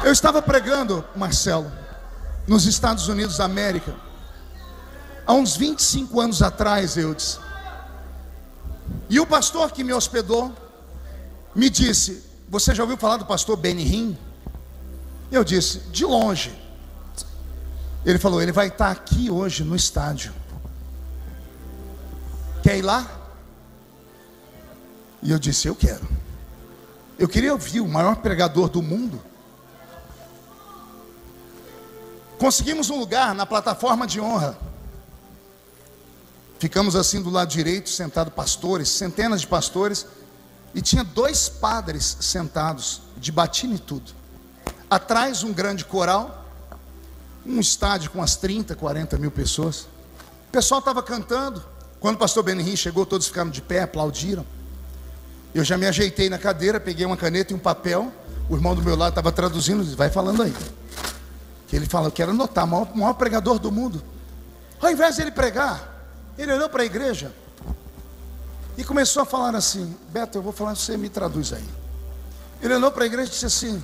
Eu estava pregando, Marcelo, nos Estados Unidos da América, há uns 25 anos atrás, eu disse. E o pastor que me hospedou me disse: você já ouviu falar do pastor Benny Hinn? Eu disse: de longe. Ele falou: ele vai estar aqui hoje no estádio. Quer ir lá? E eu disse: eu quero. Eu queria ouvir o maior pregador do mundo. Conseguimos um lugar na plataforma de honra. Ficamos assim do lado direito, sentados pastores, centenas de pastores. E tinha 2 padres sentados, de batina e tudo. Atrás um grande coral. Um estádio com umas 30, 40 mil pessoas. O pessoal estava cantando. Quando o pastor Benny Hinn chegou, todos ficaram de pé, aplaudiram. Eu já me ajeitei na cadeira, peguei uma caneta e um papel. O irmão do meu lado estava traduzindo, disse: vai falando aí. Que ele fala: eu quero anotar, o maior pregador do mundo. Ao invés de ele pregar, ele olhou para a igreja e começou a falar assim: Beto, eu vou falar, você me traduz aí. Ele olhou para a igreja e disse assim: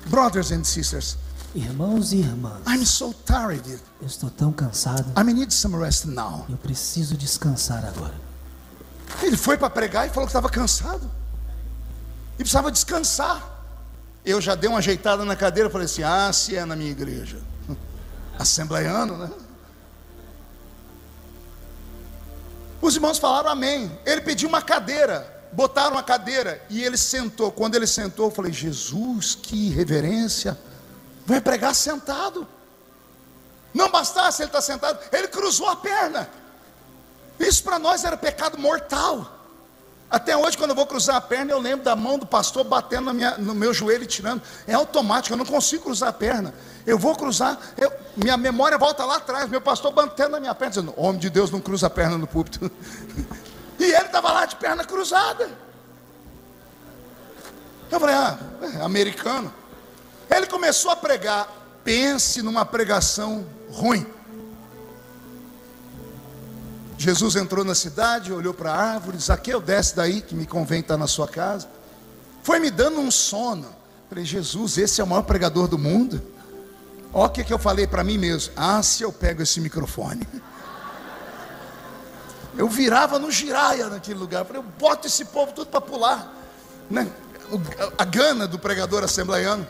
brothers and sisters, irmãos e irmãs, I'm so tired. Eu estou tão cansado. I need some rest now. Eu preciso descansar agora. Ele foi para pregar e falou que estava cansado e precisava descansar. Eu já dei uma ajeitada na cadeira, falei assim: ah, se é na minha igreja, assembleiano, né? Os irmãos falaram amém. Ele pediu uma cadeira, botaram a cadeira e ele sentou. Quando ele sentou, eu falei: Jesus, que reverência, vai pregar sentado. Não bastasse ele estar sentado, ele cruzou a perna. Isso para nós era pecado mortal. Até hoje, quando eu vou cruzar a perna, eu lembro da mão do pastor batendo no meu joelho e tirando. É automático, eu não consigo cruzar a perna. Eu vou cruzar, minha memória volta lá atrás, meu pastor batendo na minha perna, dizendo: homem de Deus não cruza a perna no púlpito. E ele estava lá de perna cruzada. Eu falei: americano. Ele começou a pregar. Pense numa pregação ruim. Jesus entrou na cidade, olhou para a árvore: Zaqueu, desce daí, que me convém estar na sua casa. Foi me dando um sono. Falei: Jesus, esse é o maior pregador do mundo. Olha o que eu falei para mim mesmo: se eu pego esse microfone. Eu virava no giraia naquele lugar. Falei: eu boto esse povo tudo para pular, né? A gana do pregador assembleiano.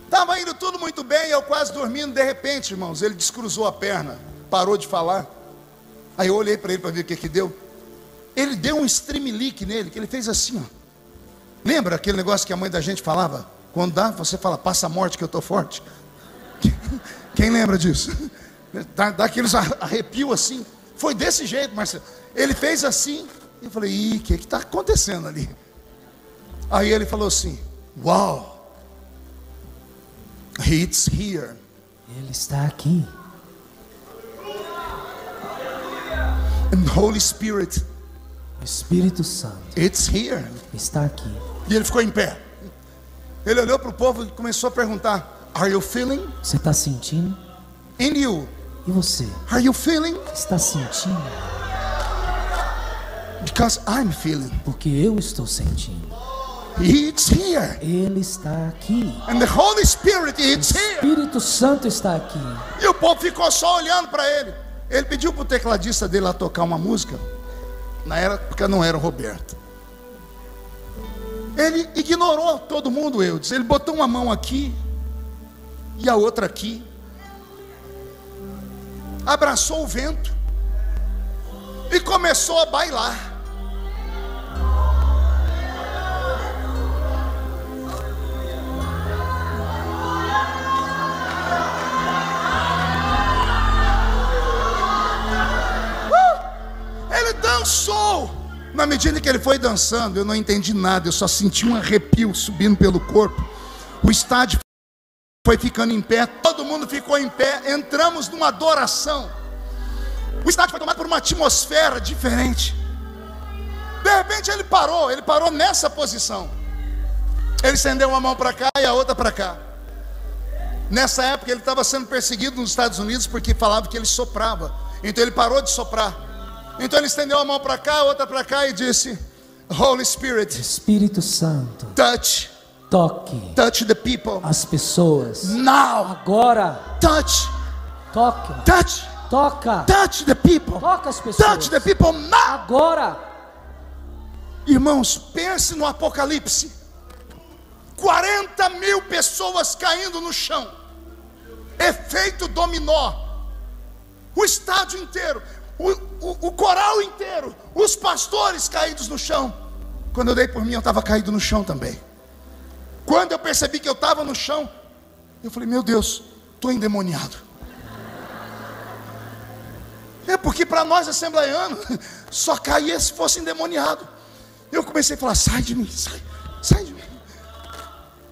Estava indo tudo muito bem, eu quase dormindo. De repente, irmãos, ele descruzou a perna, parou de falar. Aí eu olhei para ele para ver o que deu. Ele deu um streamlick nele, que ele fez assim, ó. Lembra aquele negócio que a mãe da gente falava? Quando dá, você fala: passa a morte que eu estou forte. Quem lembra disso? Dá aqueles arrepios assim. Foi desse jeito, Marcelo. Ele fez assim. E eu falei: ih, o que está acontecendo ali? Aí ele falou assim: wow, it's here. Ele está aqui. And Holy Spirit, o Espírito Santo, it's here. Está aqui. E ele ficou em pé. Ele olhou para o povo e começou a perguntar: are you feeling? Você está sentindo? And you? E você? Are you feeling? Está sentindo? Because I'm feeling. Porque eu estou sentindo. It's here. Ele está aqui. And the Holy Spirit, it's here. O Espírito Santo está aqui. E o povo ficou só olhando para ele. Ele pediu para o tecladista dele lá tocar uma música. Na época não era o Roberto. Ele ignorou todo mundo, Eudes. Ele botou uma mão aqui e a outra aqui. Abraçou o vento e começou a bailar. Ele dançou. Na medida que ele foi dançando, eu não entendi nada. Eu só senti um arrepio subindo pelo corpo. O estádio foi ficando em pé. Todo mundo ficou em pé. Entramos numa adoração. O estádio foi tomado por uma atmosfera diferente. De repente ele parou nessa posição. Ele estendeu uma mão para cá e a outra para cá. Nessa época ele estava sendo perseguido nos Estados Unidos porque falava que ele soprava. Então ele parou de soprar. Então ele estendeu a mão para cá, a outra para cá e disse: Holy Spirit, Espírito Santo, touch Toque Touch the people. as pessoas. Now. Agora. Touch. Toca. Touch. Toca. Touch the people. Toca as pessoas. Touch the people now. Agora. Irmãos, pense no Apocalipse. 40 mil pessoas caindo no chão. Efeito dominó. O estádio inteiro. O coral inteiro. Os pastores caídos no chão. Quando eu dei por mim, eu estava caído no chão também. Quando eu percebi que eu estava no chão, eu falei, meu Deus, estou endemoniado. É porque para nós assembleianos, só caía se fosse endemoniado. Eu comecei a falar, sai de mim, sai de mim.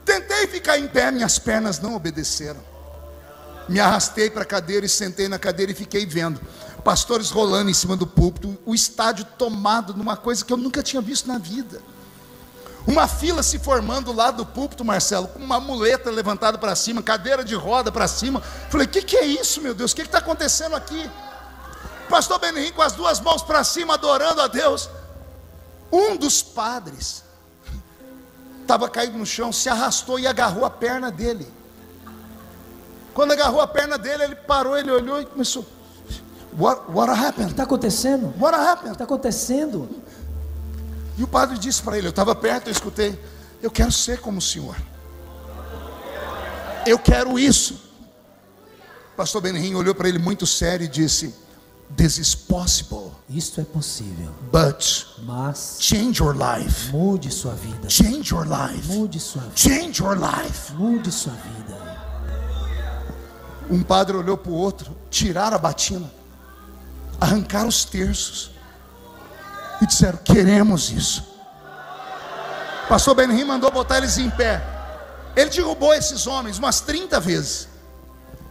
Tentei ficar em pé, minhas pernas não obedeceram. Me arrastei para a cadeira e sentei na cadeira e fiquei vendo pastores rolando em cima do púlpito, o estádio tomado numa coisa que eu nunca tinha visto na vida. Uma fila se formando lá do púlpito, Marcelo, com uma muleta levantada para cima, cadeira de roda para cima. Falei, o que é isso, meu Deus? O que está acontecendo aqui? Pastor Benihim com as duas mãos para cima, adorando a Deus. Um dos padres estava caído no chão, se arrastou e agarrou a perna dele. Quando agarrou a perna dele, ele parou, ele olhou e começou, What happened? O que está acontecendo? What O que happened? está acontecendo? E o padre disse para ele, eu estava perto, eu escutei, eu quero ser como o senhor. Eu quero isso. Pastor Benihim olhou para ele muito sério e disse, This is possible, Isto é possível. but Mas change your life. mude sua vida. Change your life. Mude sua vida. Change your life. Mude sua vida. Um padre olhou para o outro, tiraram a batina, arrancaram os terços e disseram, queremos isso. Pastor Benihim mandou botar eles em pé. Ele derrubou esses homens umas 30 vezes.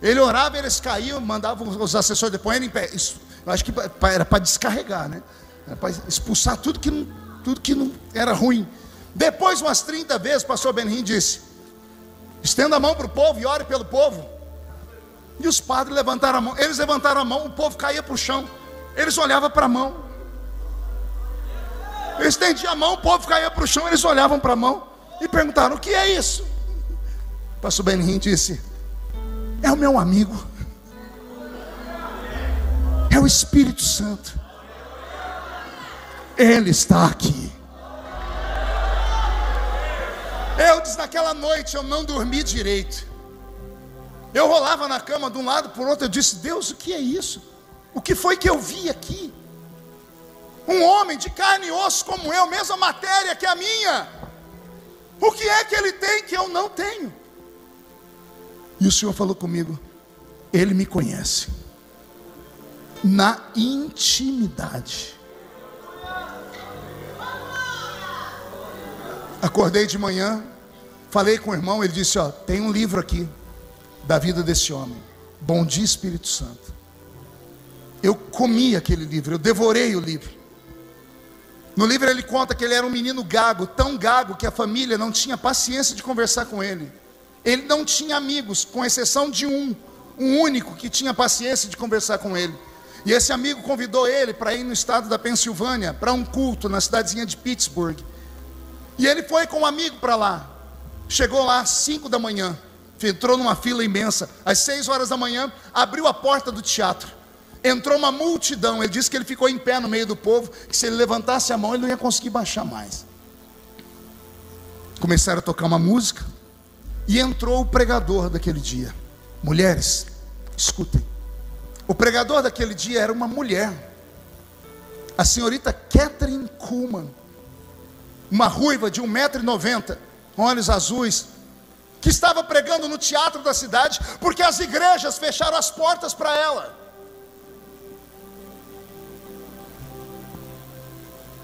Ele orava, eles caíam, mandava os assessores depois em pé. Isso, eu acho que era para descarregar, né? Era para expulsar tudo que não era ruim. Depois, umas 30 vezes, o pastor Benihim disse, estenda a mão para o povo e ore pelo povo. E os padres levantaram a mão. Eles levantaram a mão, o povo caía para o chão. Eles olhavam para a mão. Eles estendiam a mão, o povo caía para o chão. Eles olhavam para a mão e perguntaram, o que é isso? O pastor Benihim disse, é o meu amigo, é o Espírito Santo. Ele está aqui. Eu disse, naquela noite eu não dormi direito. Eu rolava na cama de um lado para o outro. Eu disse, Deus, o que é isso? O que foi que eu vi aqui? Um homem de carne e osso como eu, mesma matéria que a minha. O que é que ele tem que eu não tenho? E o Senhor falou comigo, Ele me conhece na intimidade. Acordei de manhã, falei com o irmão, ele disse, ó, tem um livro aqui da vida desse homem. Bom dia, Espírito Santo. Eu comi aquele livro, eu devorei o livro. No livro ele conta que ele era um menino gago, tão gago que a família não tinha paciência de conversar com ele. Ele não tinha amigos, com exceção de um único que tinha paciência de conversar com ele. E esse amigo convidou ele para ir no estado da Pensilvânia, para um culto na cidadezinha de Pittsburgh. E ele foi com um amigo para lá. Chegou lá às 5 da manhã, entrou numa fila imensa. Às 6 horas da manhã, abriu a porta do teatro. Entrou uma multidão. Ele disse que ele ficou em pé no meio do povo, que se ele levantasse a mão, ele não ia conseguir baixar mais. Começaram a tocar uma música. E entrou o pregador daquele dia. Mulheres, escutem. O pregador daquele dia era uma mulher, a senhorita Catherine Kuhlman, uma ruiva de 1,90 m, olhos azuis, que estava pregando no teatro da cidade, porque as igrejas fecharam as portas para ela.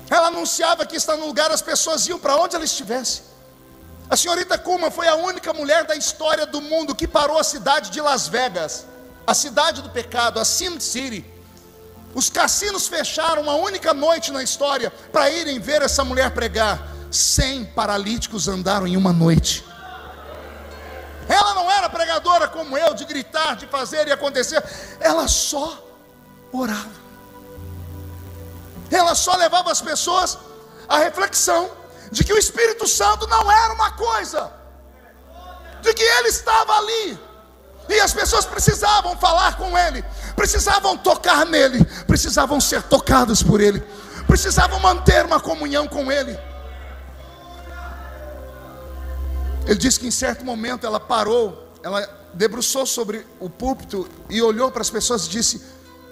Ela anunciava que está no lugar, as pessoas iam para onde ela estivesse. A senhorita Kuhlman foi a única mulher da história do mundo que parou a cidade de Las Vegas, a cidade do pecado, a Sin City. Os cassinos fecharam uma única noite na história para irem ver essa mulher pregar. 100 paralíticos andaram em uma noite. Ela não era pregadora como eu, de gritar, de fazer e acontecer. Ela só orava. Ela só levava as pessoas à reflexão de que o Espírito Santo não era uma coisa, de que ele estava ali, e as pessoas precisavam falar com ele, precisavam tocar nele, precisavam ser tocadas por ele, precisavam manter uma comunhão com ele. Ele disse que em certo momento ela parou, ela debruçou sobre o púlpito e olhou para as pessoas e disse: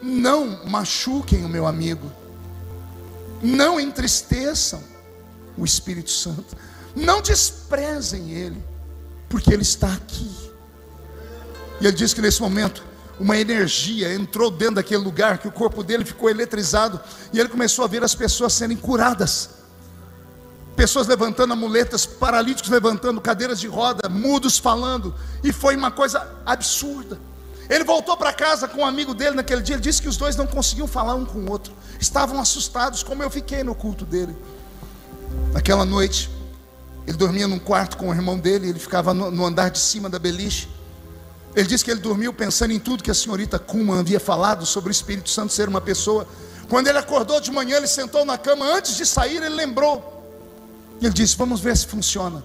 não machuquem o meu amigo, não entristeçam o Espírito Santo, não desprezem ele, porque ele está aqui. E ele disse que nesse momento uma energia entrou dentro daquele lugar, que o corpo dele ficou eletrizado, e ele começou a ver as pessoas serem curadas, pessoas levantando amuletas, paralíticos levantando cadeiras de roda, mudos falando, e foi uma coisa absurda. Ele voltou para casa com um amigo dele naquele dia. Ele disse que os dois não conseguiam falar um com o outro, estavam assustados, como eu fiquei no culto dele. Naquela noite, ele dormia num quarto com o irmão dele, ele ficava no andar de cima da beliche. Ele disse que ele dormiu pensando em tudo que a senhorita Kuma havia falado sobre o Espírito Santo ser uma pessoa. Quando ele acordou de manhã, ele sentou na cama, antes de sair ele lembrou. Ele disse: vamos ver se funciona.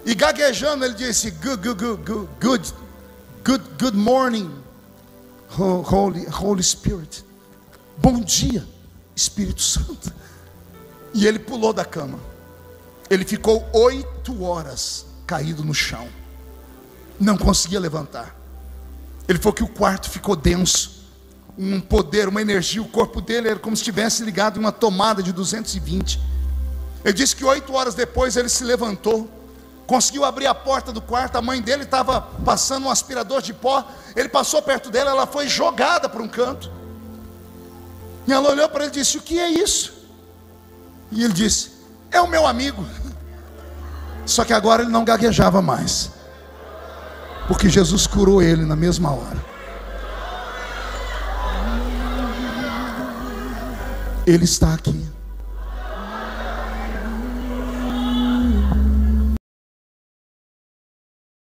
E gaguejando ele disse: good morning, Holy Spirit. Bom dia, Espírito Santo. E ele pulou da cama. Ele ficou 8 horas caído no chão, não conseguia levantar. Ele falou que o quarto ficou denso, um poder, uma energia. O corpo dele era como se estivesse ligado em uma tomada de 220. Ele disse que 8 horas depois ele se levantou, conseguiu abrir a porta do quarto. A mãe dele estava passando um aspirador de pó. Ele passou perto dela, ela foi jogada para um canto. E ela olhou para ele e disse: o que é isso? E ele disse: é o meu amigo. Só que agora ele não gaguejava mais, porque Jesus curou ele na mesma hora. Ele está aqui.